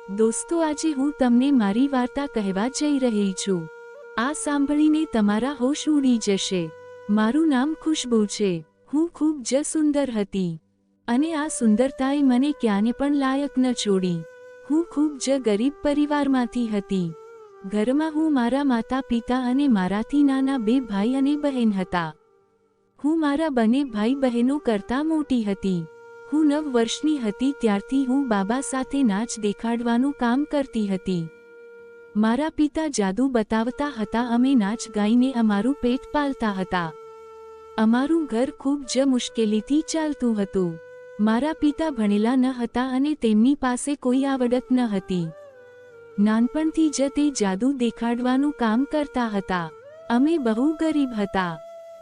દોસ્તો, આજે હું તમને મારી વાર્તા કહેવા જઈ રહી છું। આ સાંભળીને તમારા હોશ ઉડી જશે। મારું નામ ખુશ્બુ છે। હું ખૂબ જ સુંદર હતી અને આ સુંદરતાએ મને ક્યાંય પણ લાયક ન છોડી। હું ખૂબ જ ગરીબ પરિવારમાંથી હતી। ઘરમાં હું મારા માતા પિતા અને મારાથી નાના 2 ભાઈ અને બહેન હતા। હું મારા બંને ભાઈ બહેનો કરતાં મોટી હતી। હું 9 વર્ષની હતી ત્યારથી હું બાબા સાથે નાચ દેખાડવાનું કામ કરતી હતી। મારા પિતા જાદુ બતાવતા હતા, અમે નાચ ગાઈને અમારું પેટ પાલતા હતા। અમારું ઘર ખૂબ જ મુશ્કેલીથી ચાલતું હતું। મારા પિતા ભણેલા ન હતા અને તેમની પાસે કોઈ આવડત ન હતી। નાનપણથી જ તે જાદુ દેખાડવાનું કામ કરતા હતા। અમે બહુ ગરીબ હતા।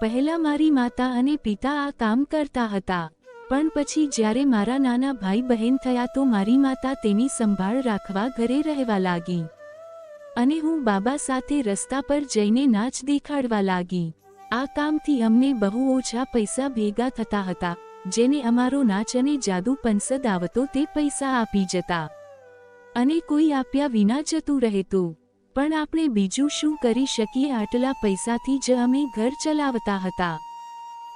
પહેલા મારી માતા અને પિતા આ કામ કરતા હતા, પણ પછી જ્યારે મારા નાના ભાઈ બહેન થયા તો મારી માતા તેની સંભાળ રાખવા ઘરે રહેવા લાગી અને હું બાબા સાથે રસ્તા પર જઈને નાચ દેખાડવા લાગી। આ કામથી અમને બહુ ઓછા પૈસા ભેગા થતા હતા, જેને અમારો નાચ અને જાદુ પસંદ આવતો તે પૈસા આપી જતા અને કોઈ આપ્યા વિના જતું રહેતું। પણ આપણે બીજું શું કરી શકીએ? આટલા પૈસાથી જ અમે ઘર ચલાવતા હતા।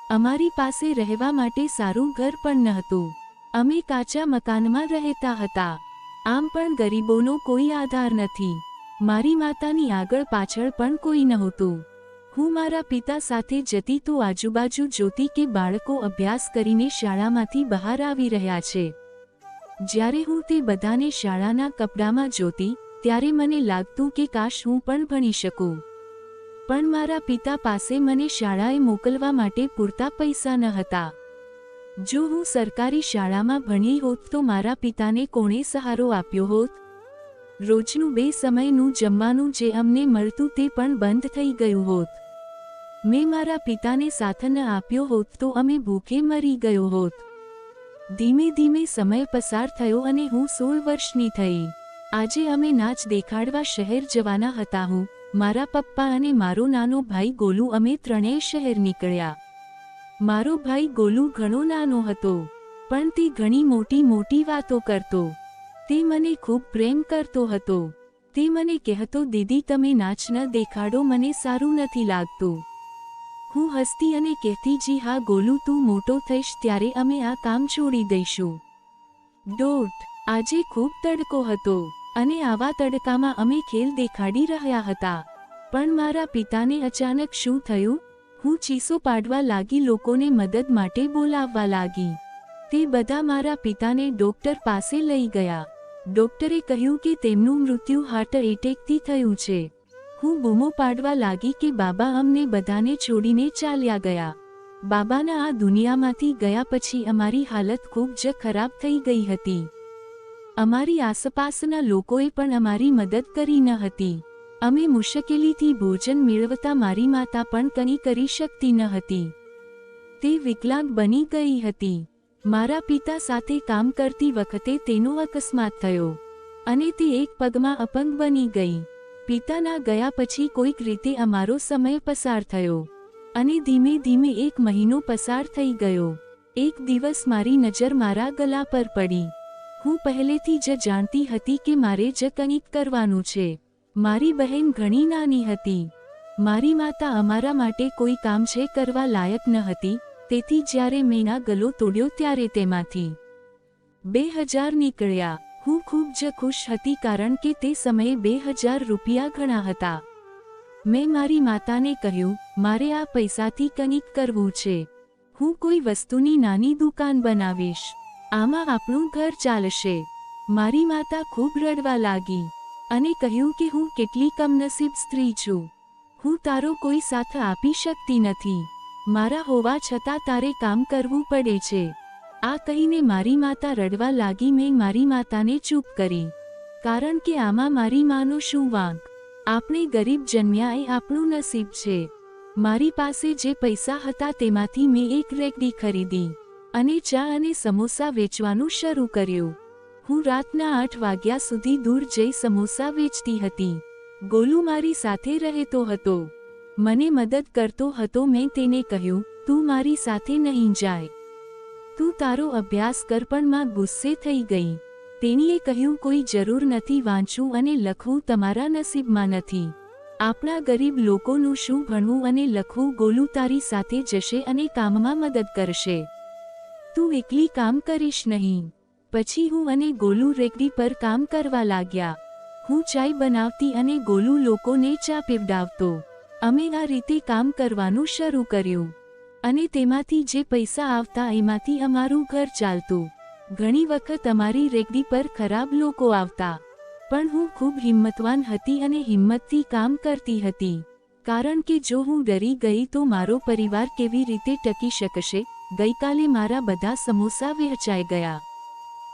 અમારી પાસે રહેવા માટે સારું ઘર પણ ન હતું। અમે કાચા મકાનમાં રહેતા હતા। આમ પણ ગરીબોનો કોઈ આધાર નથી। મારી માતાની આગળ પાછળ પણ કોઈ નહોતું। હું મારા પિતા સાથે જતી તો આજુબાજુ જોતી કે બાળકો અભ્યાસ કરીને શાળામાંથી બહાર આવી રહ્યા છે। જ્યારે હું તે બધાને શાળાના કપડામાં જોતી ત્યારે મને લાગતું કે કાશ હું પણ ભણી શકું, પણ મારા પિતા પાસે મને શાળાએ મોકલવા માટે પૂરતા પૈસા ન હતા। જો હું સરકારી શાળામાં ભણી હોત તો મારા પિતાને કોણે સહારો આપ્યો હોત? રોજનું 2 સમયનું જમવાનું જે અમને મળતું તે પણ બંધ થઈ ગયું હોત। મેં મારા પિતાને સાથ ન આપ્યો હોત તો અમે ભૂખે મરી ગયો હોત। ધીમે ધીમે સમય પસાર થયો અને હું 16 વર્ષની થઈ। આજે અમે નાચ દેખાડવા શહેર જવાના હતા। હું, મારા પપ્પા અને મારો નાનો ભાઈ ગોલુ, અમે ત્રણેય શહેર નીકળ્યા। મારો ભાઈ ગોલુ ઘણો નાનો હતો, પણ તે ઘણી મોટી મોટી વાતો કરતો। તે મને ખૂબ પ્રેમ કરતો હતો। તે મને કહેતો, દીદી તમે નાચ ન દેખાડો, મને સારું નથી લાગતું। હું હસતી અને કહેતી, જી હા ગોલુ, તું મોટો થઈશ ત્યારે અમે આ કામ છોડી દઈશું। આજે ખૂબ તડકો હતો અને આવા તડકામાં અમે ખેલ દેખાડી રહ્યા હતા, પણ મારા પિતાને અચાનક શું થયું? હું ચીસો પાડવા લાગી, લોકોને મદદ માટે બોલાવવા લાગી। તે બધા મારા પિતાને ડોક્ટર પાસે લઈ ગયા। ડોક્ટરે કહ્યું કે તેમનું મૃત્યુ હાર્ટ એટેકથી થયું છે। હું બૂમો પાડવા લાગી કે બાબા અમને બધાને છોડીને ચાલ્યા ગયા। બાબાના આ દુનિયામાંથી ગયા પછી અમારી હાલત ખૂબ જ ખરાબ થઈ ગઈ હતી। અમારી આસપાસના લોકોએ પણ અમારી મદદ કરી ન હતી। અમે મુશ્કેલીથી ભોજન મેળવતા, મારી માતા પણ કંઈ કરી શકતી ન હતી। તે વિકલાંગ બની ગઈ હતી। મારા પિતા સાથે કામ કરતી વખતે તેનો અકસ્માત થયો અને તે એક પગમાં અપંગ બની ગઈ। પિતાના ગયા પછી કોઈક રીતે અમારો સમય પસાર થયો અને ધીમે ધીમે 1 મહિનો પસાર થઈ ગયો। એક દિવસ મારી નજર મારા ગળા પર પડી। હું પહેલેથી જ જાણતી હતી કે મારે જ કંઈક કરવાનું છે। મારી બહેન ઘણી નાની હતી। મારી માતા અમારા માટે કોઈ કામ છે કરવા લાયક ન હતી, તેથી જ્યારે મેં આ ગળો તોડ્યો ત્યારે તેમાંથી 2000 નીકળ્યા। હું ખૂબ જ ખુશ હતી કારણ કે તે સમયે 2000 રૂપિયા ઘણા હતા। મેં મારી માતાને કહ્યું, મારે આ પૈસાથી કંઈક કરવું છે। હું કોઈ વસ્તુની નાની દુકાન બનાવીશ, આમાં આપણું ઘર ચાલશે। મારી માતા ખૂબ રડવા લાગી અને કહ્યું કે હું કેટલી કમનસીબ સ્ત્રી છું। હું તારો કોઈ સાથ આપી શકતી નથી। મારા હોવા છતાં તારે કામ કરવું પડે છે। આ કહીને મારી માતા રડવા લાગી। મેં મારી માતાને ચૂપ કરી, કારણ કે આમાં મારી માનો શું વાંક? આપણે ગરીબ જન્મ્યા એ આપણું નસીબ છે। મારી પાસે જે પૈસા હતા તેમાંથી મેં એક રેકડી ખરીદી અને ચા અને સમોસા વેચવાનું શરૂ કર્યું। હું રાતના 8 વાગ્યા સુધી દૂર જઈ સમોસા વેચતી હતી। ગોલુ મારી સાથે રહેતો હતો, મને મદદ કરતો હતો। મેં તેને કહ્યું, તું મારી સાથે નહીં જાય, તું તારો અભ્યાસ કર, પણ માં ગુસ્સે થઈ ગઈ। તેણીએ કહ્યું, કોઈ જરૂર નથી, વાંચવું અને લખવું તમારા નસીબમાં નથી. આપણા ગરીબ લોકોનું શું ભણવું અને લખવું? ગોલુ તારી સાથે જશે અને કામમાં મદદ કરશે. તું એકલી કામ કરીશ નહીં. પછી હું અને ગોલુ રેકડી પર કામ કરવા લાગ્યા. હું ચાય બનાવતી અને ગોલુ લોકોને ચા પીવડાવતો. અમે આ રીતે કામ કરવાનું શરૂ કર્યું અને તેમાંથી જે પૈસા આવતા એમાંથી અમારું ઘર ચાલતું. ઘણી વખત અમારી રેકડી પર ખરાબ લોકો આવતા, પણ હું ખૂબ હિંમતવાન હતી અને હિંમતથી કામ કરતી હતી. કારણ કે જો હું ડરી ગઈ તો મારો પરિવાર કેવી રીતે ટકી શકશે? ગઈકાલે મારા બધા સમોસા વહેંચાઈ ગયા,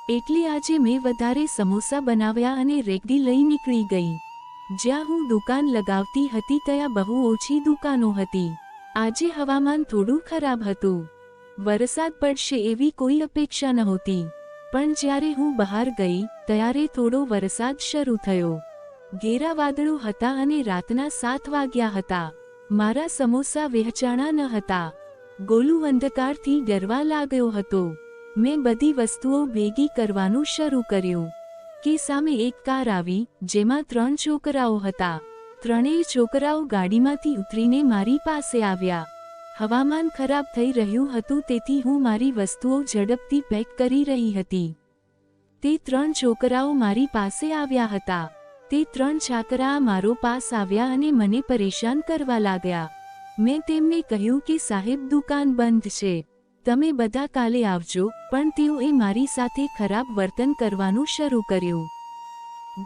એટલે આજે મેં વધારે સમોસા બનાવ્યા અને રેકડી લઈ નીકળી ગઈ. જ્યાં હું દુકાન લગાવતી હતી ત્યાં બહુ ઓછી દુકાનો હતી. આજે હવામાન થોડું ખરાબ હતું. વરસાદ પડશે એવી કોઈ અપેક્ષા નહોતી, પણ જ્યારે હું બહાર ગઈ ત્યારે થોડો વરસાદ શરૂ થયો. ઘેરા વાદળો હતા અને રાતના 7 વાગ્યા હતા. મારા સમોસા વહેંચાણા ન હતા. ગોલુ અંધકારથી ડરવા લાગ્યો હતો. મેં બધી વસ્તુઓ ભેગી કરવાનું શરૂ કર્યું કે સામે એક કાર આવી જેમાં 3 છોકરાઓ હતા. ત્રણેય છોકરાઓ ગાડીમાંથી ઉતરીને મારી પાસે આવ્યા. હવામાન ખરાબ થઈ રહ્યું હતું તેથી હું મારી વસ્તુઓ ઝડપથી પેક કરી રહી હતી. તે 3 છોકરાઓ મારી પાસે આવ્યા હતા. તે 3 છોકરા મારો પાસ આવ્યા અને મને પરેશાન કરવા લાગ્યા. મેં તેમને કહ્યું કે સાહેબ, દુકાન બંધ છે, તમે બધા કાલે આવજો. પણ તેઓએ મારી સાથે ખરાબ વર્તન કરવાનું શરૂ કર્યું.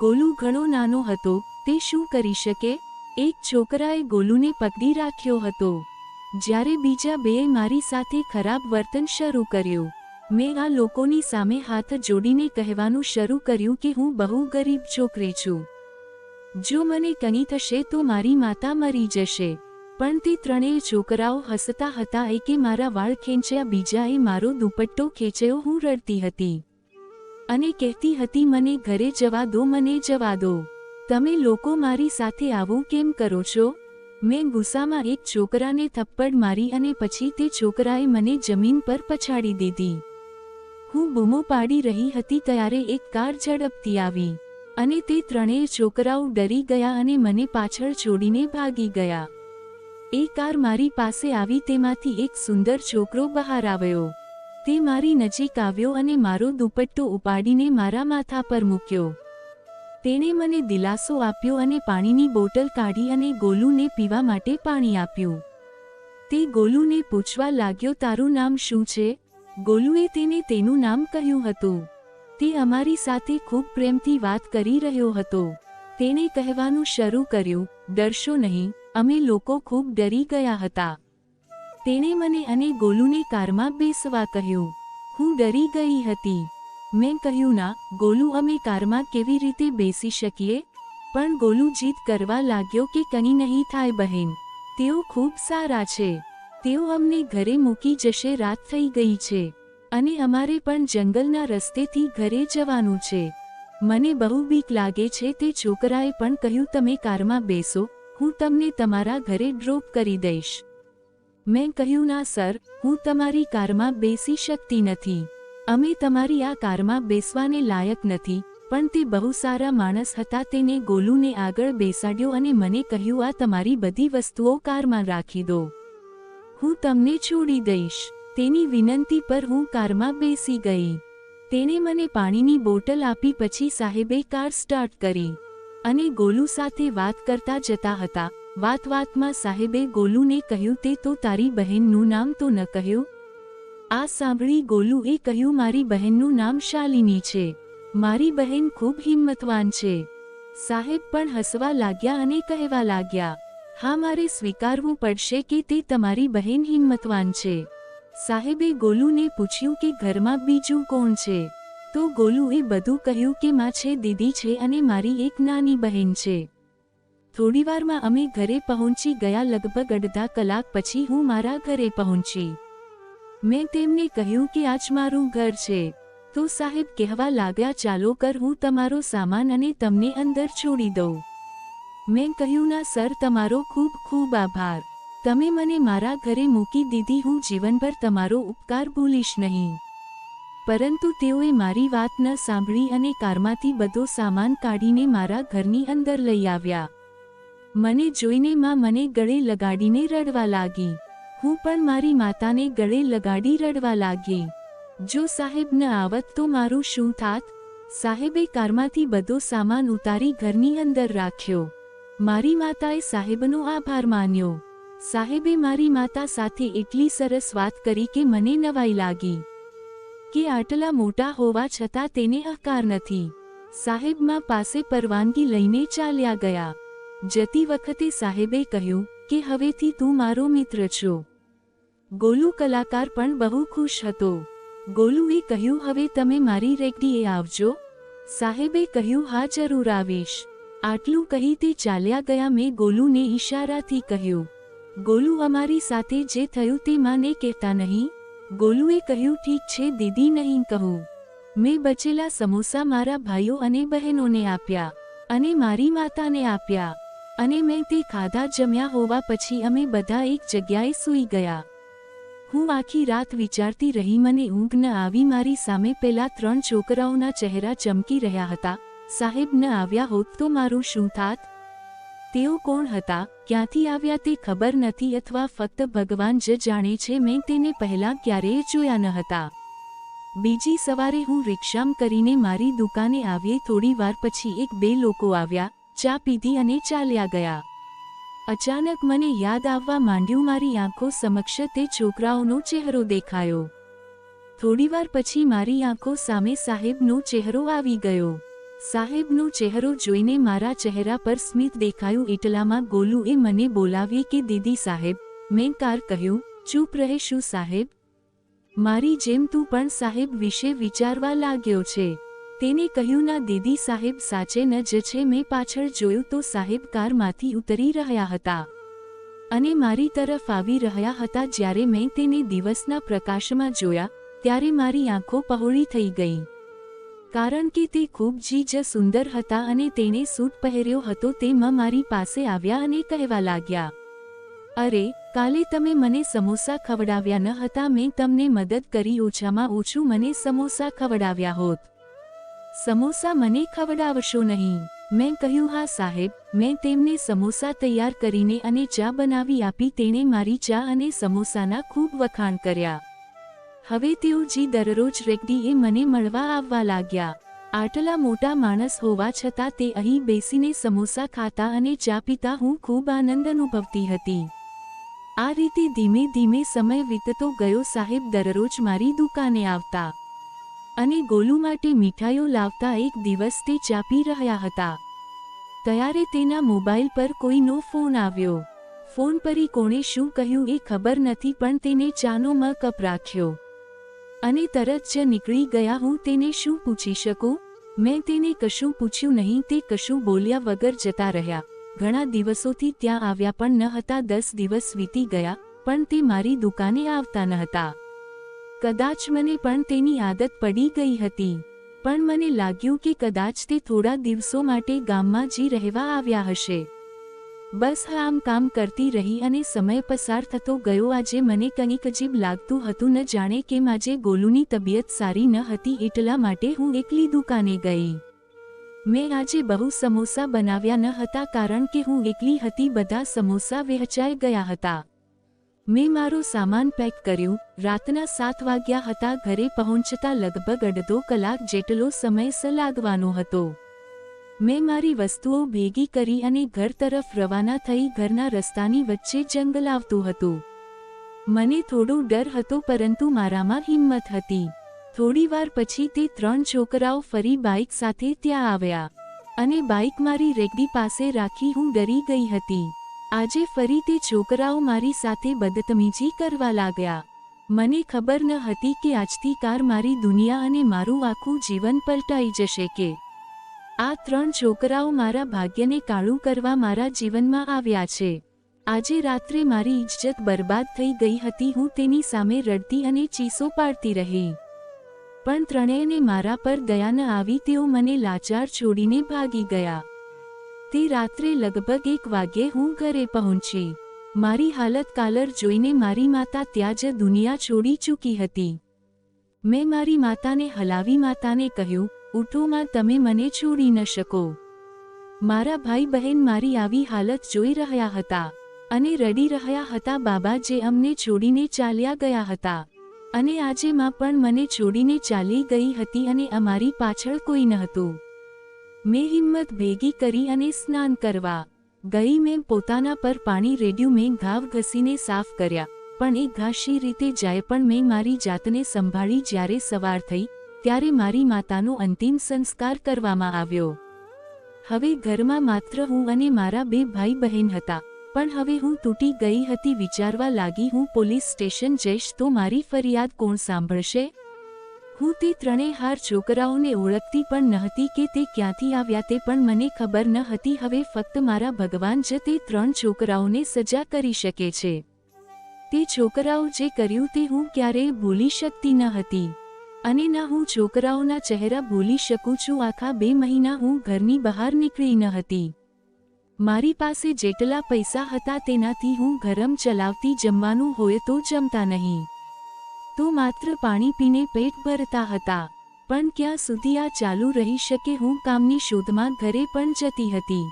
ગોલુ ઘણો નાનો હતો, તે શું કરી શકે? એક છોકરાએ ગોલુને પકડી રાખ્યો હતો, જ્યારે બીજા બેએ મારી સાથે ખરાબ વર્તન શરૂ કર્યું. મેં આ લોકોની સામે હાથ જોડીને કહેવાનું શરૂ કર્યું કે હું બહુ ગરીબ છોકરી છું. જો મને કંઈ થશે તો મારી માતા મરી જશે. પણ તે ત્રણેય છોકરાઓ હસતા હતા. એકે મારા વાળ ખેંચ્યા, બીજાએ મારો દુપટ્ટો ખેંચ્યો. હું રડતી હતી અને કહેતી હતી, મને ઘરે જવા દો, મને જવા દો. તમે લોકો મારી સાથે આવું કેમ કરો છો? મેં ગુસ્સામાં એક છોકરાને થપ્પડ મારી અને પછી તે છોકરાએ મને જમીન પર પછાડી દીધી. હું બૂમો પાડી રહી હતી ત્યારે એક કાર ઝડપથી આવી અને તે ત્રણેય છોકરાઓ ડરી ગયા અને મને પાછળ છોડીને ભાગી ગયા. એ કાર મારી પાસે આવી. તેમાંથી એક સુંદર છોકરો બહાર આવ્યો. તે મારી નજીક આવ્યો અને મારો દુપટ્ટો ઉપાડીને મારા માથા પર મૂક્યો. તેણે મને દિલાસો આપ્યો અને પાણીની બોટલ કાઢી અને ગોલુને પીવા માટે પાણી આપ્યું. તે ગોલુને પૂછવા લાગ્યો, તારું નામ શું છે? ગોલુએ તેને તેનું નામ કહ્યું હતું. તે અમારી સાથે ખૂબ પ્રેમથી વાત કરી રહ્યો હતો. તેણે કહેવાનું શરૂ કર્યું, ડરશો નહીં, અમે લોકો ખૂબ ડરી ગયા હતા. તેણે મને અને ગોલુને કારમાં બેસવા કહ્યું. હું ડરી ગઈ હતી. મેં કહ્યું, ના ગોલુ, અમે કારમાં કેવી રીતે બેસી શકીએ? પણ ગોલુ જીદ કરવા લાગ્યો કે કંઈ નહીં થાય બહેન, તેઓ ખૂબ સારા છે, તેઓ અમને ઘરે મૂકી જશે. રાત થઈ ગઈ છે અને અમારે પણ જંગલના રસ્તેથી ઘરે જવાનું છે. મને બહુ બીક લાગે છે. તે છોકરાએ પણ કહ્યું, તમે કારમાં બેસો, હું તમને તમારા ઘરે ડ્રોપ કરી દઈશ. મેં કહ્યું, ના સર, હું તમારી કારમાં બેસી શકતી નથી. અમે તમારી આ કારમાં બેસવાને લાયક નથી. પણ તે બહુ સારા માણસ હતા. તેને ગોલુને આગળ બેસાડ્યો અને મને કહ્યું, આ તમારી બધી વસ્તુઓ કારમાં રાખી દો, હું તમને છોડી દઈશ. તેની વિનંતી પર હું કારમાં બેસી ગઈ. તેણે મને પાણીની બોટલ આપી. પછી સાહેબે કાર સ્ટાર્ટ કરી અને ગોલુ સાથે વાત કરતા જતા હતા. વાતમાં સાહેબે ગોલુને કહ્યું, તે તો તારી બહેનનું નામ તો ન કહ્યું? આ સાંભળી ગોલુએ કહ્યું, મારી બહેનનું નામ શાલિની છે. મારી બહેન ખૂબ હિંમતવાન છે. સાહેબ પણ હસવા લાગ્યા અને કહેવા લાગ્યા, હા, મારે સ્વીકારવું પડશે કે તે તમારી બહેન હિંમતવાન છે. સાહેબે ગોલુને પૂછ્યું કે ઘરમાં બીજું કોણ છે? તો ગોલુએ બધું કહ્યું કે માં છે, દીદી છે અને મારી એક નાની બહેન છે. થોડીવારમાં અમે ઘરે પહોંચી ગયા. લગભગ અડધા કલાક પછી હું મારા ઘરે પહોંચી. મેં તેમને કહ્યું કે આજ મારું ઘર છે. તો સાહેબ કહેવા લાગ્યા, ચાલો કર, હું તમારો સામાન અને તમને અંદર છોડી દઉં. મેં કહ્યું, ના સર, તમારો ખૂબ ખૂબ આભાર. તમે મને મારા ઘરે મૂકી દીધી. હું જીવનભર તમારો ઉપકાર ભૂલીશ નહીં. પરંતુ તેઓએ મારી વાત ન સાંભળી અને કારમાંથી બધો સામાન કાઢીને મારા ઘરની અંદર લઈ આવ્યા. મને જોઈને માં મને ગળે લગાડીને રડવા લાગી. હું પણ મારી માતાને ગળે લગાડી રડવા લાગી. જો સાહેબ ન આવત તો મારું શું થાત? સાહેબે કારમાંથી બધો સામાન ઉતારી ઘરની અંદર રાખ્યો. મારી માતાએ સાહેબનો આભાર માન્યો. સાહેબે મારી માતા સાથે એટલી સરસ વાત કરી કે મને નવાઈ લાગી કે આટલા મોટા હોવા છતાં તેને અહકાર નથી. સાહેબ માં પાસે પરવાનગી લઈને ચાલ્યા ગયા. જતી વખતે સાહેબે કહ્યું કે હવેથી તું મારો મિત્ર છો. ગોલુ કલાકાર પણ બહુ ખુશ હતો. ગોલુએ કહ્યું હવે તમે મારી રેકડીએ આવજો. સાહેબે કહ્યું હા જરૂર આવીશ. આટલું કહી તે ચાલ્યા ગયા. મેં ગોલુને ઈશારાથી કહ્યું ગોલુ અમારી સાથે જે થયું તે માને કહેતા નહીં. ગોલુએ કહ્યું ઠીક છે દીદી નહીં કહું. મેં બચેલા સમોસા મારા ભાઈઓ અને બહેનોને આપ્યા અને મારી માતાને આપ્યા અને મેં તે ખાધા. જમ્યા હોવા પછી અમે બધા એક જગ્યાએ સૂઈ ગયા. હું આખી રાત વિચારતી રહી. મને ઊંઘ ન આવી. મારી સામે પેલા 3 છોકરાઓના ચહેરા ચમકી રહ્યા હતા. સાહેબ ન આવ્યા હોત તો મારું શું થાત? તેઓ કોણ હતા, ક્યાંથી આવ્યા તે ખબર નથી અથવા ફક્ત ભગવાન જ જાણે છે. મેં તેને પહેલાં ક્યારેય જોયા ન હતા. બીજી સવારે હું રિક્ષામાં કરીને મારી દુકાને આવી. થોડી વાર પછી 1-2 લોકો આવ્યા, ચા પીધી અને ચાલ્યા ગયા. અચાનક મને યાદ આવવા માંડ્યું. મારી આંખો સમક્ષ તે છોકરાઓનો ચહેરો દેખાયો. થોડીવાર પછી મારી આંખો સામે સાહેબનો ચહેરો આવી ગયો. સાહેબનો ચહેરો જોઈને મારા ચહેરા પર સ્મિત દેખાયું. એટલામાં ગોલુએ મને બોલાવી કે દીદી સાહેબ. મેં કાર કહ્યું ચૂપ રહે. શું સાહેબ? મારી જેમ તું પણ સાહેબ વિશે વિચારવા લાગ્યો છે? તેને કહ્યું ના દીદી સાહેબ સાચે ન જ છે. મેં પાછળ જોયું તો સાહેબ કારમાંથી ઉતરી રહ્યા હતા અને મારી તરફ આવી રહ્યા હતા. જ્યારે મેં તેને દિવસના પ્રકાશમાં જોયા ત્યારે મારી આંખો પહોળી થઈ ગઈ, કારણ કે તે ખૂબ જ સુંદર હતા અને તેણે સૂટ પહેર્યો હતો. તે મારી પાસે આવ્યા અને કહેવા લાગ્યા અરે કાલે તમે મને સમોસા ખવડાવ્યા ન હતા. મેં તમને મદદ કરી. ઓછામાં ઓછું મને સમોસા ખવડાવ્યા હોત. સમોસા મને ખવડાવશો નહીં? મેં કહ્યું હા સાહેબ. મેં તેમને સમોસા તૈયાર કરીને અને ચા બનાવી આપી. તેણે મારી ચા અને સમોસાના ખૂબ વખાણ કર્યા. હવે તેઓ દરરોજ રેકડીએ મને મળવા આવવા લાગ્યા. આટલા મોટા માણસ હોવા છતાં તે અહીં બેસીને સમોસા ખાતા અને ચા પીતા. હું ખૂબ આનંદ અનુભવતી હતી. આ રીતે ધીમે ધીમે સમય વીતતો ગયો. સાહેબ દરરોજ મારી દુકાને આવતા અને ગોલુ માટે મીઠાઈઓ લાવતા. એક દિવસ તે ચા પી રહ્યા હતા ત્યારે તેના મોબાઈલ પર કોઈનો ફોન આવ્યો. ફોન પર કોણે શું કહ્યું એ ખબર નથી, પણ તેને ચાનો કપ રાખ્યો અને તરત જ નીકળી ગયા. હું તેને શું પૂછી શકું? મેં તેને કશું પૂછ્યું નહીં. તે કશું બોલ્યા વગર જતા રહ્યા. ઘણા દિવસોથી ત્યાં આવ્યા પણ ન હતા. 10 દિવસ વીતી ગયા પણ તે મારી દુકાને આવતા ન હતા. કદાચ મને પણ તેની આદત પડી ગઈ હતી, પણ મને લાગ્યું કે કદાચ તે થોડા દિવસો માટે ગામમાં જ રહેવા આવ્યા હશે. બસ આમ કામ કરતી રહી અને સમય પસાર થતો ગયો. આજે મને કંઈક અજીબ લાગતું હતું. ન જાણે કેમ આજે ગોલુની તબિયત સારી ન હતી. એટલા માટે હું એકલી દુકાને ગઈ. મેં આજે બહુ સમોસા બનાવ્યા ન હતા કારણ કે હું એકલી હતી. બધા સમોસા વહેંચાઈ ગયા હતા. મેં મારો સામાન પેક કર્યું. રાતના 7 વાગ્યા હતા. ઘરે પહોંચતા લગભગ 1.5 કલાક જેટલો સમય લાગવાનો હતો. મેં મારી વસ્તુઓ ભેગી કરી અને ઘર તરફ રવાના થઈ. ઘરના રસ્તાની વચ્ચે જંગલ આવતું હતું. મને થોડો ડર હતો પરંતુ મારામાં હિંમત હતી. થોડીવાર પછી તે 3 છોકરાઓ ફરી બાઇક સાથે ત્યાં આવ્યા અને બાઇક મારી રેકડી પાસે રાખી. હું ડરી ગઈ હતી. આજે ફરી તે છોકરાઓ મારી સાથે બદતમીજી કરવા લાગ્યા. મને ખબર ન હતી કે આજથી કાર મારી દુનિયા અને મારું આખું જીવન પલટાઈ જશે કે આ 3 છોકરાઓ મારા ભાગ્યને કાળું કરવા મારા જીવનમાં આવ્યા છે. આજે રાત્રે મારી ઇજ્જત બરબાદ થઈ ગઈ હતી. હું તેની સામે રડતી અને ચીસો પાડતી રહી, પણ ત્રણેયને મારા પર દયા ન આવી. તેઓ મને લાચાર છોડીને ભાગી ગયા. તે રાત્રે લગભગ 1 વાગ્યે હું ઘરે પહોંચી. મારી હાલત કાલર જોઈને મારી માતા ત્યાં જ દુનિયા છોડી ચૂકી હતી. મેં મારી માતાને હલાવી માતાને કહ્યું, ઉઠો માં, તમે મને છોડી ન શકો. મારા ભાઈ બહેન મારી આવી હાલત જોઈ રહ્યા હતા અને રડી રહ્યા હતા. બાબા જે અમને છોડીને ચાલ્યા ગયા હતા અને આજે માં પણ મને છોડીને ચાલી ગઈ હતી અને અમારી પાછળ કોઈ ન હતું. મેં હિંમત ભેગી કરી અને સ્નાન કરવા ગઈ. મેં પોતાના પર પાણી રેડ્યું. મેં ઘાવ ઘસીને સાફ કર્યા, પણ એ ઘા શી રીતે જાય? પણ મેં મારી જાતને સંભાળી. જ્યારે સવાર થઈ ત્યારે મારી માતાનો અંતિમ સંસ્કાર કરવામાં આવ્યો. હવે ઘરમાં માત્ર હું અને મારા 2 ભાઈ બહેન હતા, પણ હવે હું તૂટી ગઈ હતી. વિચારવા લાગી, હું પોલીસ સ્ટેશન જઈશ તો મારી ફરિયાદ કોણ સાંભળશે? હું તે 3 છોકરાઓને ઓળખતી પણ ન હતી કે તે ક્યાંથી આવ્યા તે પણ મને ખબર ન હતી. હવે ફક્ત મારા ભગવાન જ તે 3 છોકરાઓને સજા કરી શકે છે. તે છોકરાઓ જે કર્યું તે હું ક્યારેય ભૂલી શકતી ન હતી અને ના હું છોકરાઓના ચહેરા ભૂલી શકું છું. આખા 2 મહિના હું ઘરની બહાર નીકળી ન હતી. મારી પાસે જેટલા પૈસા હતા તેનાથી હું ઘરમ ચલાવતી. જમવાનું હોય તો જમતા નહીં, તો માત્ર પાણી પીને પેટ ભરતા હતા. પણ ક્યાં સુધી આ ચાલુ રહી શકે? હું કામની શોધમાં ઘરે પણ જતી હતી.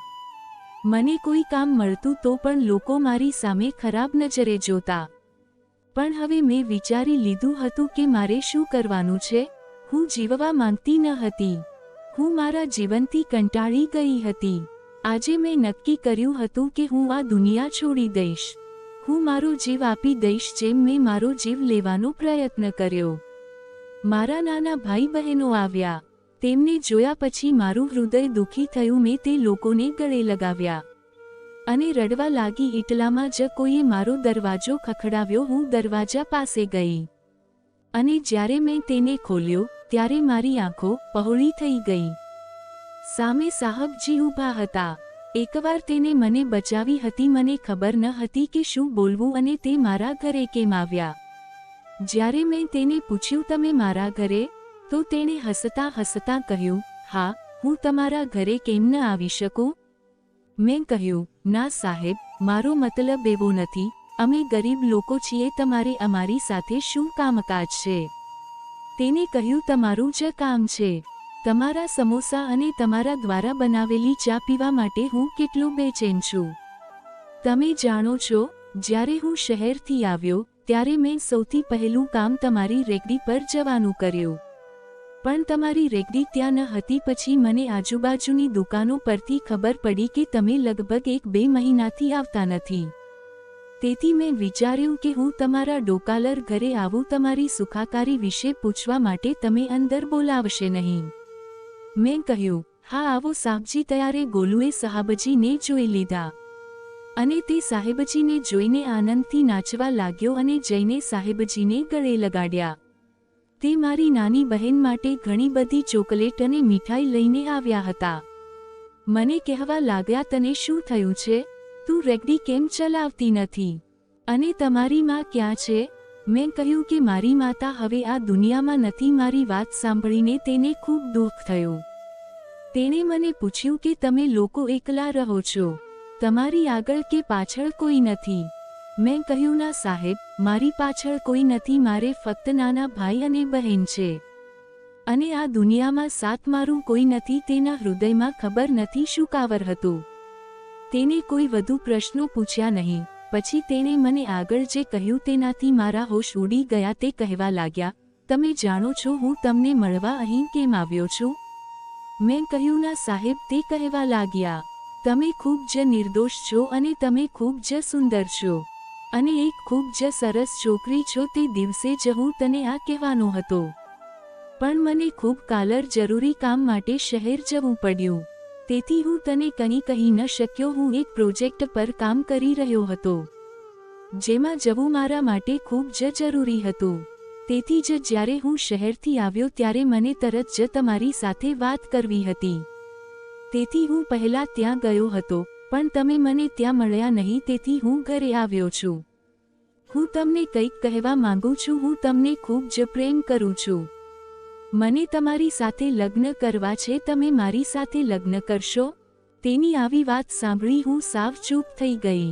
મને કોઈ કામ મળતું તો પણ લોકો મારી સામે ખરાબ નજરે જોતા. પણ હવે મેં વિચારી લીધું હતું કે મારે શું કરવાનું છે. હું જીવવા માંગતી ન હતી. હું મારા જીવનથી કંટાળી ગઈ હતી. આજે મેં નક્કી કર્યું હતું કે હું આ દુનિયા છોડી દઈશ. હું મારો જીવ આપી દઈશ જેમ મેં મારો જીવ લેવાનો પ્રયત્ન કર્યો. મારા નાના ભાઈ બહેનો આવ્યા. તેમને જોયા પછી મારું હૃદય દુઃખી થયું. મેં તે લોકોને ગળે લગાવ્યા અને રડવા લાગી. એટલામાં જ કોઈએ મારો દરવાજો ખખડાવ્યો. હું દરવાજા પાસે ગઈ અને જ્યારે મેં તેને ખોલ્યો ત્યારે મારી આંખો પહોળી થઈ ગઈ. સામે સાહબજી ઊભા હતા. એકવાર તેને મને બચાવી હતી. મને ખબર ન હતી કે શું બોલવું અને તે મારા ઘરે કેમ આવ્યા. જ્યારે મેં તેને પૂછ્યું, તમે મારા ઘરે? તો તેણે હસતા હસતા કહ્યું, હા, હું તમારા ઘરે કેમ ન આવી શકું? મેં કહ્યું, ના સાહેબ, મારો મતલબ એવો નથી. અમે ગરીબ લોકો છીએ. તમારે અમારી સાથે શું કામકાજ છે? તેને કહ્યું, તમારું જ કામ છે. તમારા સમોસા અને તમારા દ્વારા બનાવેલી ચા પીવા માટે હું કેટલો બેચેન છું. તમે જાણો છો, જ્યારે હું શહેરથી આવ્યો ત્યારે મેં સૌથી પહેલું કામ તમારી રેકડી પર જવાનું કર્યું. પણ તમારી રેકડી ત્યાં ન હતી. પછી મને આજુબાજુની દુકાનો પરથી ખબર પડી કે તમે લગભગ 1-2 મહિનાથી આવતા નથી. તેથી મેં વિચાર્યું કે હું તમારા ડોકાલર ઘરે આવું તમારી સુખાકારી વિશે પૂછવા માટે. તમે અંદર બોલાવશે નહીં? મેં કહ્યું, હા, આવો સાહેબજી. ત્યારે ગોલુએ સાહેબજીને જોઈ લીધા અને તે સાહેબજીને જોઈને આનંદથી નાચવા લાગ્યો અને જઈને સાહેબજીને ગળે લગાડ્યા. તે મારી નાની બહેન માટે ઘણી બધી ચોકલેટ અને મીઠાઈ લઈને આવ્યા હતા. મને કહેવા લાગ્યા, તને શું થયું છે? તું રેકડી કેમ ચલાવતી નથી? અને તમારી માં ક્યાં છે? મેં કહ્યું કે મારી માતા હવે આ દુનિયામાં નથી. મારી વાત સાંભળીને તેને ખૂબ દુઃખ થયું. તેણે મને પૂછ્યું કે તમે લોકો એકલા રહો છો? તમારી આગળ કે પાછળ કોઈ નથી? મેં કહ્યું, ના સાહેબ, મારી પાછળ કોઈ નથી. મારે ફક્ત નાના ભાઈ અને બહેન છે અને આ દુનિયામાં સાથ મારું કોઈ નથી. તેના હૃદયમાં ખબર નથી શું કાવર હતું. તેને કોઈ વધુ પ્રશ્નો પૂછ્યા નહીં. પછી તેણે મને આગળ જે કહ્યું તેનાથી મારા હોશ ઉડી ગયા. તે કહેવા લાગ્યા, તમે જાણો છો હું તમને મળવા અહીં કેમ આવ્યો છું? મેં કહ્યું, ના સાહેબ. તે કહેવા લાગ્યા, તમે ખૂબ જ નિર્દોષ છો અને તમે ખૂબ જ સુંદર છો અને એક ખૂબ જ સરસ છોકરી છો. તે દિવસે જ હું તને આ કહેવાનો હતો, પણ મને ખૂબ કાલર જરૂરી કામ માટે શહેર જવું પડ્યું. તેથી હું તને કંઈ કહી ન શક્યો. હું એક પ્રોજેક્ટ પર કામ કરી રહ્યો હતો જેમાં જવું મારા માટે ખૂબ જ જરૂરી હતું. તેથી જ જ્યારે હું શહેરથી આવ્યો ત્યારે મને તરત જ તમારી સાથે વાત કરવી હતી. તેથી હું પહેલા ત્યાં ગયો હતો, પણ તમે મને ત્યાં મળ્યા નહીં. તેથી હું ઘરે આવ્યો છું. હું તમને કંઈક કહેવા માંગુ છું. હું તમને ખૂબ જ પ્રેમ કરું છું. મને તમારી સાથે લગ્ન કરવા છે. તમે મારી સાથે લગ્ન કરશો? તેની આવી વાત સાંભળી હું સાવ ચૂપ થઈ ગઈ.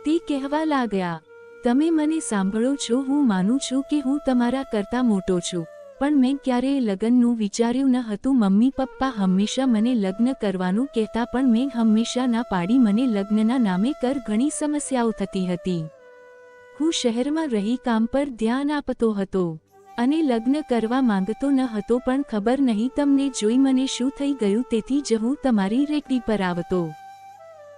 તે કહેવા લાગ્યા, તમે મને સાંભળો છો? હું માનું છું કે હું તમારા કરતાં મોટો છું, પણ મેં ક્યારેય લગ્નનું વિચાર્યું ન હતું. મમ્મી પપ્પા હંમેશા મને લગ્ન કરવાનું કહેતા, પણ મેં હંમેશા ના પાડી. મને લગ્નના નામે ઘણી સમસ્યાઓ થતી હતી. હું શહેરમાં રહી કામ પર ધ્યાન આપતો હતો અને લગ્ન કરવા માંગતો ન હતો, પણ ખબર નહીં તમને જોઈ મને શું થઈ ગયું, તેથી જ હું તમારી રેકડી પર આવતો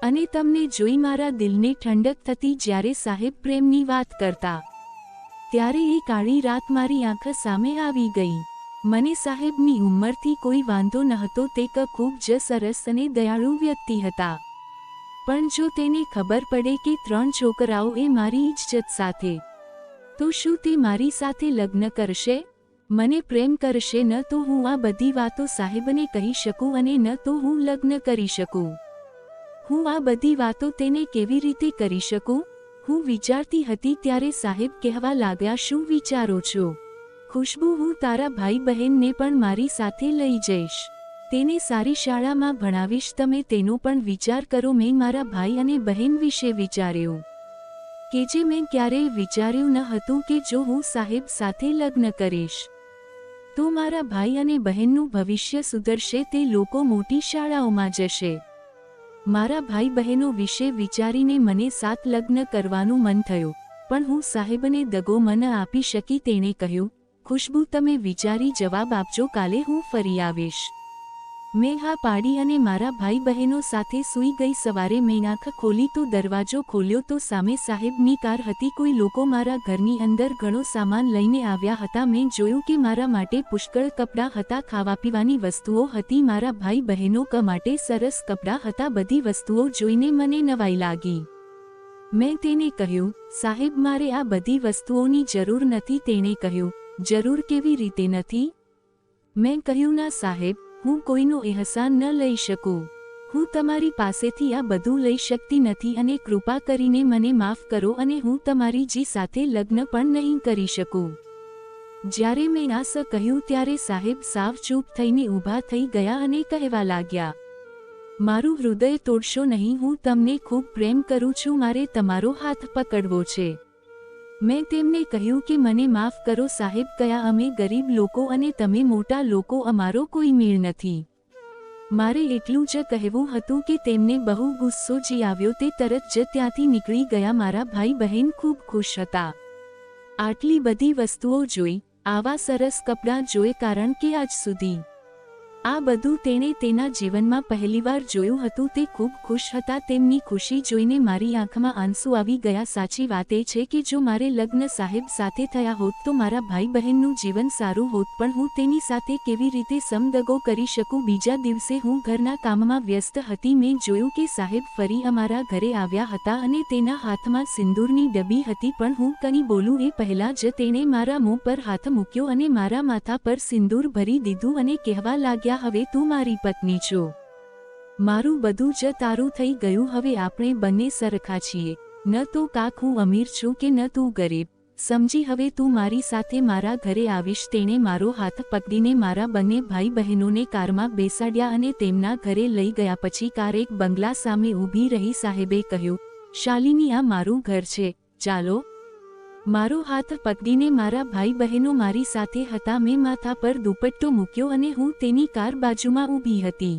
અને તમને જોઈ મારા દિલને ઠંડક થતી. જ્યારે સાહેબ પ્રેમની વાત કરતા ત્યારે એ કાળી રાત મારી આંખ સામે આવી ગઈ. મને સાહેબની ઉંમરથી કોઈ વાંધો નહોતો, તે ખૂબ જ સરસ અને દયાળુ વ્યક્તિ હતા. પણ જો તેને ખબર પડે કે 3 છોકરાઓ એ મારી ઇજ્જત સાથે, તો શું તે મારી સાથે લગ્ન કરશે? મને પ્રેમ કરશે? ન તો હું આ બધી વાતો સાહેબને કહી શકું અને ન તો હું લગ્ન કરી શકું. હું આ બધી વાતો તેને કેવી રીતે કરી શકું? હું વિચારતી હતી ત્યારે સાહેબ કહેવા લાગ્યા, શું વિચારો છો ખુશ્બુ? હું તારા ભાઈ બહેનને પણ મારી સાથે લઈ જઈશ. તેને સારી શાળામાં ભણાવીશ. તમે તેનો પણ વિચાર કરો. મેં મારા ભાઈ અને બહેન વિશે વિચાર્યું કે જે મેં ક્યારેય વિચાર્યું ન હતું કે જો હું સાહેબ સાથે લગ્ન કરીશ તો મારા ભાઈ અને બહેનનું ભવિષ્ય સુધરશે. તે લોકો મોટી શાળાઓમાં જશે. મારા ભાઈ બહેનો વિશે વિચારીને મને 7 લગ્ન કરવાનું મન થયું, પણ હું સાહેબને દગો ન આપી શકી. તેણે કહ્યું, ખુશ્બુ તમે વિચારી જવાબ આપજો, કાલે હું ફરી આવીશ. મેં હા પાડી અને મારા ભાઈ બહેનો સાથે સૂઈ ગઈ. સવારે મેં આંખ ખોલી તો દરવાજો ખોલ્યો તો સામે સાહેબની કાર હતી. કોઈ લોકો મારા ઘરની અંદર ઘણો સામાન લઈને આવ્યા હતા. મેં જોયું કે મારા માટે પુષ્કળ કપડાં હતા, ખાવા પીવાની વસ્તુઓ હતી. મારા ભાઈ બહેનો માટે સરસ કપડાં હતા. બધી વસ્તુઓ જોઈને મને નવાઈ લાગી. મેં તેને કહ્યું, સાહેબ મારે આ બધી વસ્તુઓની જરૂર નથી. તેણે કહ્યું, જરૂર કેવી રીતે નથી? મેં કહ્યું, ના સાહેબ, હું કોઈનો એહસાન ન લઈ શકું. હું તમારી પાસેથી આ બધું લઈ શકતી નથી અને કૃપા કરીને મને માફ કરો અને હું તમારી જી સાથે લગ્ન પણ નહીં કરી શકું. જ્યારે મેં આ કહ્યું ત્યારે સાહેબ સાવ ચૂપ થઈને ઊભા થઈ ગયા અને કહેવા લાગ્યા, મારું હૃદય તોડશો નહીં. હું તમને ખૂબ પ્રેમ કરું છું. મારે તમારો હાથ પકડવો છે. મેં તેમને કહ્યું કે મને માફ કરો સાહેબ. કયા અમે ગરીબ લોકો અને તમે મોટા લોકો, અમારો કોઈ મેળ નથી. મારે એટલું જ કહેવું હતું કે તેમને બહુ ગુસ્સો જી આવ્યો. તે તરત જ ત્યાંથી નીકળી ગયા. મારા ભાઈ બહેન ખૂબ ખુશ હતા. આટલી બધી વસ્તુઓ જોઈ, આવા સરસ કપડાં જોઈ, કારણ કે આજ સુધી આ બધું તેણે તેના જીવનમાં પહેલીવાર જોયું હતું. તે ખૂબ ખુશ હતા. તેમની ખુશી જોઈને મારી આંખમાં આંસુ આવી ગયા. સાચી વાત એ છે કે જો મારે લગ્ન સાહેબ સાથે થયા હોત તો મારા ભાઈ બહેનનું જીવન સારું હોત, પણ હું તેની સાથે કેવી રીતે સમદગો કરી શકું? બીજા દિવસે હું ઘરના કામમાં વ્યસ્ત હતી. મેં જોયું કે સાહેબ ફરી અમારા ઘરે આવ્યા હતા અને તેના હાથમાં સિંદૂરની ડબ્બી હતી, પણ હું કંઈ બોલું એ પહેલાં જ તેણે મારા મોં પર હાથ મૂક્યો અને મારા માથા પર સિંદૂર ભરી દીધું અને કહેવા લાગ્યા, હવે તું મારી પત્ની છો. મારું બધું જ તારું થઈ ગયું. હવે આપણે બંને સરખા છીએ. ન તો કાક હું અમીર છું કે ન તું ગરીબ. સમજી? હવે તું મારી સાથે મારા ઘરે આવીશ. તેણે મારો હાથ પકડીને મારા બંને ભાઈ બહેનોને કારમાં બેસાડ્યા અને તેમના ઘરે લઈ ગયા. પછી કાર એક બંગલા સામે ઊભી રહી. સાહેબે કહ્યું, શાલિની, આ મારું ઘર છે, ચાલો. મારો હાથ પકડીને મારા ભાઈ બહેનો મારી સાથે હતા. મેં માથા પર દુપટ્ટો મૂક્યો અને હું તેની કાર બાજુમાં ઊભી હતી.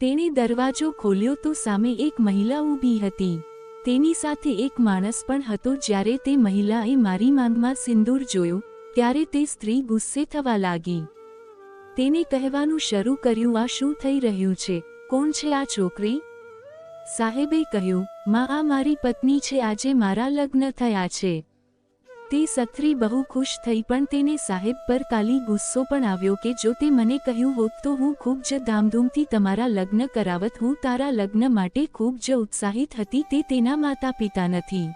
તેણે દરવાજો ખોલ્યો તો સામે એક મહિલા ઊભી હતી. તેની સાથે એક માણસ પણ હતો. જ્યારે તે મહિલાએ મારી માંગમાં સિંદૂર જોયું ત્યારે તે સ્ત્રી ગુસ્સે થવા લાગી. તેને કહેવાનું શરૂ કર્યું, આ શું થઈ રહ્યું છે? કોણ છે આ છોકરી? સાહેબે કહ્યું, માં, આ મારી પત્ની છે. આજે મારા લગ્ન થયા છે. તે સત્રી બહુ ખુશ થઈ, પણ તેને સાહેબ પર કાલી ગુસ્સો પણ આવ્યો કે જો તે મને કહ્યું હોત તો હું ખૂબ જ ધામધૂમથી તમારા લગ્ન કરાવત. હું તારા લગ્ન માટે ખૂબ જ ઉત્સાહિત હતી. તે તેના માતા પિતા નથી,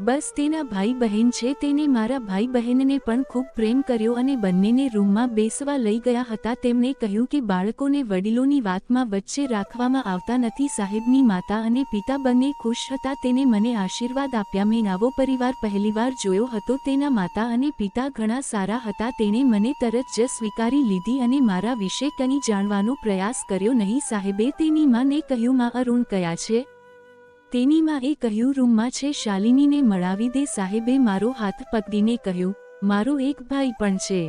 બસ તેના ભાઈ બહેન છે. તેને મારા ભાઈ બહેનને પણ ખૂબ પ્રેમ કર્યો અને બંનેને રૂમમાં બેસવા લઈ ગયા હતા. તેમણે કહ્યું કે બાળકોને વડીલોની વાતમાં વચ્ચે રાખવામાં આવતા નથી. સાહેબની માતા અને પિતા બંને ખુશ હતા. તેને મને આશીર્વાદ આપ્યા. મેં આવો પરિવાર પહેલીવાર જોયો હતો. તેના માતા અને પિતા ઘણા સારા હતા. તેણે મને તરત જ સ્વીકારી લીધી અને મારા વિશે કંઈ જાણવાનો પ્રયાસ કર્યો નહીં. સાહેબે તેની માને કહ્યું, માં, અરુણ કયા છે? તેની માએ કહ્યું, રૂમમાં છે, શાલિનીને મળાવી દે. સાહેબે મારો હાથ પકડીને કહ્યું, મારો એક ભાઈ પણ છે.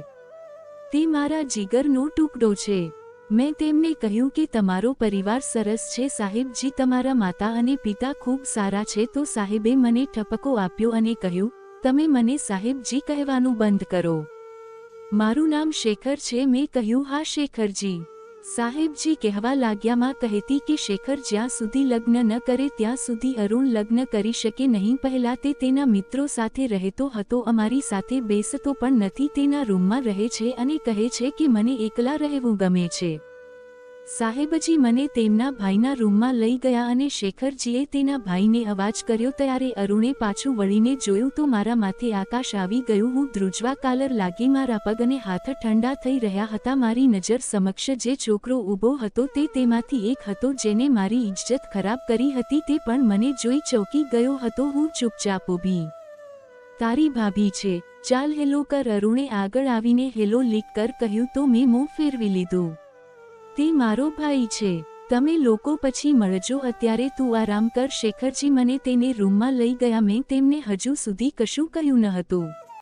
તે મારા જીગરનો ટુકડો છે. મેં તેમને કહ્યું કે તમારો પરિવાર સરસ છે સાહેબજી, તમારા માતા અને પિતા ખૂબ સારા છે. તો સાહેબે મને ઠપકો આપ્યો અને કહ્યું, તમે મને સાહેબજી કહેવાનું બંધ કરો. મારું નામ શેખર છે. મેં કહ્યું, હા શેખરજી. સાહેબજી કહેવા લાગ્યા, માં કહેતી કે શેખર જ્યાં સુધી લગ્ન ન કરે ત્યાં સુધી અરુણ લગ્ન કરી શકે નહીં. પહેલા તે તેના મિત્રો સાથે રહેતો હતો, અમારી સાથે બેસતો પણ નથી. તેના રૂમમાં રહે છે અને કહે છે કે મને એકલા રહેવું ગમે છે. સાહેબજી મને તેમના ભાઈના રૂમમાં લઈ ગયા અને શેખરજીએ તેના ભાઈને અવાજ કર્યો. ત્યારે અરુણે પાછું વળીને જોયું તો મારા માથે આકાશ આવી ગયું. હું ધ્રુજવા કાલર લાગી. મારા પગ અને હાથ ઠંડા થઈ રહ્યા હતા. મારી નજર સમક્ષ જે છોકરો ઊભો હતો તે તેમાંથી એક હતો જેને મારી ઇજ્જત ખરાબ કરી હતી. તે પણ મને જોઈ ચોંકી ગયો હતો. હું ચૂપચાપ ઊભી. તારી ભાભી છે, ચાલ હેલો કર. અરુણે આગળ આવીને હેલો લીક કર કહ્યું તો મેં મોં ફેરવી લીધું. તે મારો ભાઈ છે. તમે લોકો પછી મળજો, અત્યારે તું આરામ કર. શેખરજી મને તેને રૂમમાં લઈ ગયા. મેં તેમને હજુ સુધી કશું કહ્યું ન હતું.